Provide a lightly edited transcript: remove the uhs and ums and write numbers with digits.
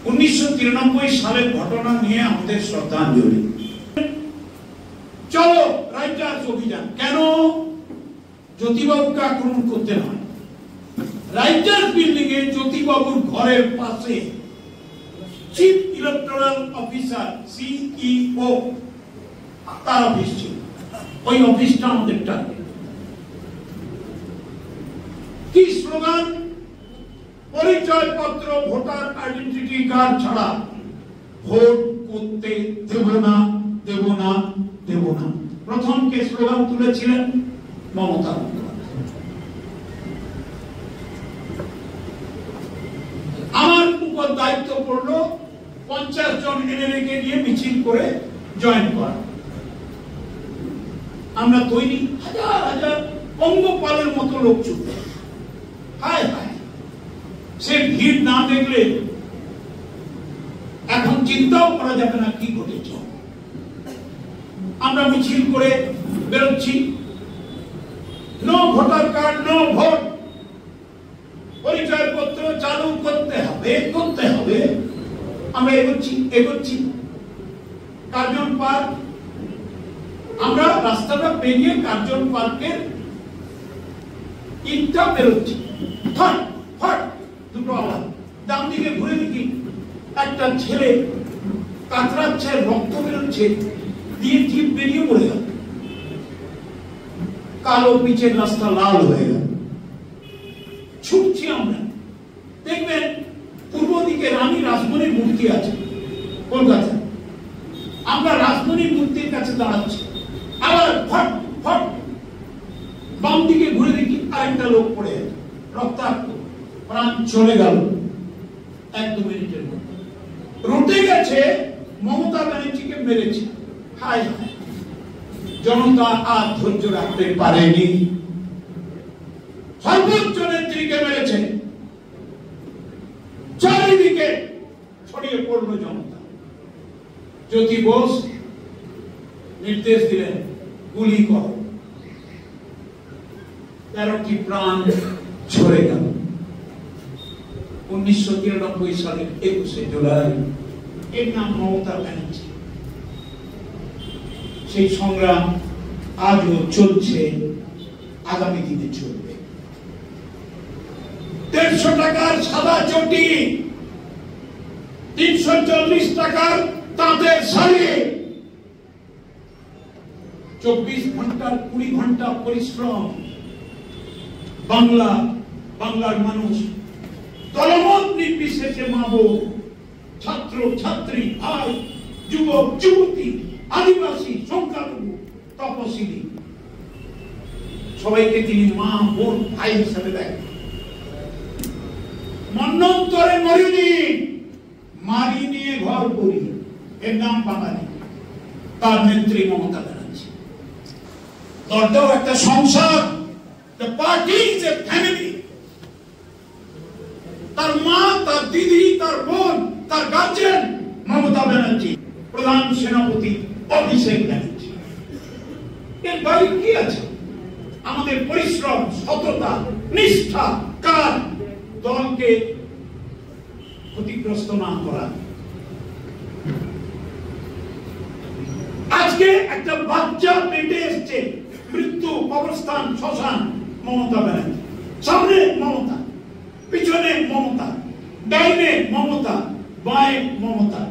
1993 সালের ঘটনা নিয়ে আমাদের শ্রদ্ধাঞ্জলি। চলো রাইটার্স অভিযান। কেন? জ্যোতিবাবুকে আক্রমণ করতে নয়। রাইটার্স বিল্ডিং এ জ্যোতিবাবুর ঘরের পাশে চিফ ইলেকটোরাল অফিসার সিইও তার অফিস ছিল। ওই অফিসটা আমাদের টার্গেট। কি স্লোগান? পরিচয়পত্র, ভোটার আইডেন্টিটি কার্ড ছাড়া ভোট করতে দেব না, দেব না, দেব না। প্রথম কে স্লোগান তুলেছিলেন? মমতা বন্দ্যোপাধ্যায়। আমার উপর দায়িত্ব পড়লো 50 জন এনএলএ কে নিয়ে মিছিল করে জয়েন করা। আমরা তৈরি, হাজার হাজার পঙ্গপালের মতো লোক ছুটে। হায় হায়, সে ভিড় না দেখলে এখন চিন্তাও করা যাবে না কি ঘটেছে। আমরা মিছিল করে বেরোচ্ছি, no voter card, no vote, পরিচয়পত্র চালু করতে হবে, করতে হবে। আমরা এগোচ্ছি কার্জন পার্ক। আমরা রাস্তাটা পেরিয়ে কার্জন পার্কের ইটটা বেরোচ্ছি, ফট ফট দুটো আওয়াজ। ডান দিকে ঘুরে দেখি একটা ছেলে কাতরাচ্ছে, রক্ত বেরোচ্ছে, দিয়ে জিপ বেরিয়ে পড়ে গেল। কালো পিচের রাস্তা লাল হয়ে গেল। ছুটছি আমরা। দেখবেন পূর্ব দিকে রানী রাসমণির মূর্তি আছে কলকাতায়। আমরা রাসমণির মূর্তির কাছে দাঁড়াচ্ছি, আবার ফট ফট বাম দিকে ঘুরে দেখি আরেকটা লোক পড়ে গেছে, রক্তাক্ত, প্রাণ চলে গেল 1-2 মিনিটের মধ্যে। রুটে গেছে মমতা ব্যানার্জিকে মেরেছে। হায় হায়, জনতা আর ধৈর্য রাখতে পারেনি, সর্বোচ্চ নেত্রীকে মেরেছে। চারিদিকে ছড়িয়ে পড়লো জনতা। জ্যোতি বোস নির্দেশ দিলেন গুলি করো। 13টি প্রাণ ঝরে গেল 1993 সালের 21শে জুলাই। এর নাম মমতা ব্যানার্জি। সেই সংগ্রাম আজও চলছে, আগামী দিনে চলবে। 150 টাকার সাদা চটি, 340 টাকার তাঁতের শাড়ি, 24 ঘন্টার 20 ঘন্টা পরিশ্রম। বাংলার মানুষ দলমত নির্বিশেষে, মা বোন, ছাত্র ছাত্রী, ভাই, যুবক যুবতী, আদিবাসী, সংখ্যালঘু, তপশিলি, সবাইকে তিনি মা বোন ভাই হিসেবে দেখেন। মন্বন্তরে মরিনি, মারি নিয়ে ঘর করি, এর নাম বাঙালি। তার নেত্রী মমতা ব্যানার্জি। দলটাও একটা সংসার। The party is a family. তার মা, তার দিদি, তার বোন, তার গার্জেন মমতা ব্যানার্জি, প্রধান সেনাপতি অভিষেক ব্যানার্জি। এর বাইরে কি আছে? আমাদের পরিশ্রম, সততা, নিষ্ঠা, কাজ, দলকে ক্ষতিগ্রস্ত না করা। আজকে একটা বাচ্চা পেটে এসছে, মৃত্যু, কবরস্থান, শ্মশান, মমতা ব্যানার্জি। সামনে মমতা, পিছনে মমতা, ডাইনে মমতা, বাঁয়ে মমতা।